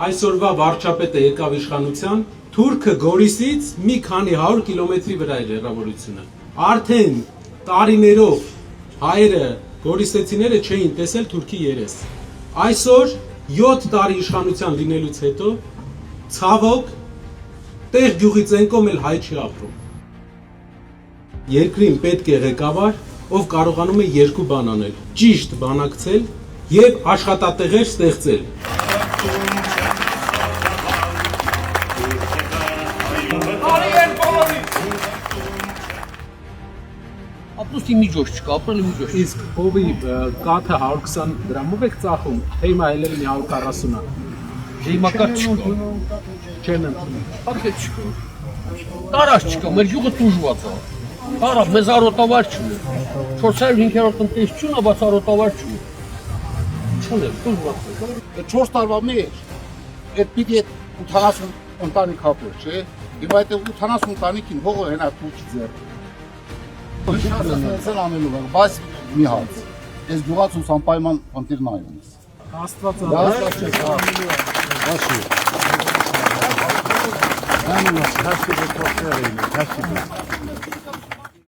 այսօրվա վարչապետը եկավ իշխանության, Թուրքը Գորիսից մի քանի 100 կիլոմետրի վրա է հեռավորությունը։ Արդեն տարիներով հայերը գորիսեցիները չէին տեսել Թուրքի երես։ Այսօր 7 տարի իշխանության լինելուց հետո ցավոք տեղ գյուղից են կողմել հայ չի ապրում։ Երկրին պետք է ղեկավար, ով կարողանում է երկու բան անել՝ ճիշտ բանակցել եւ աշխատատեղեր ստեղծել։ Ապրուստի միջոց չկա, ապրելի միջոց։ Իսկ ովի կաթը 120 դրամով եք ծախում, թե հիմա էլ մի 140-ա։ Հիմա կա չկա։ Չեն ընդունում։ Ակե չկա։ Տարած չկա, մեր յուղը տուժված է։ Տարած մեզ արոտավար չունի։ 400-500 տնտեսություն է, բայց արոտավար չունի։ Չունի, տուժված է։ 4 տարվա մեջ այդ պիտի 80 ընտանիք հապեր, չէ՞։ Հիմա այդ 80 ընտանիքին հողը հենա թուրքի ձեռ։ Ես անելու եմ, բայց մի հաց։ Այս գյուղացուց անպայման խնդիր նայում ես։ Աստված Հաշի։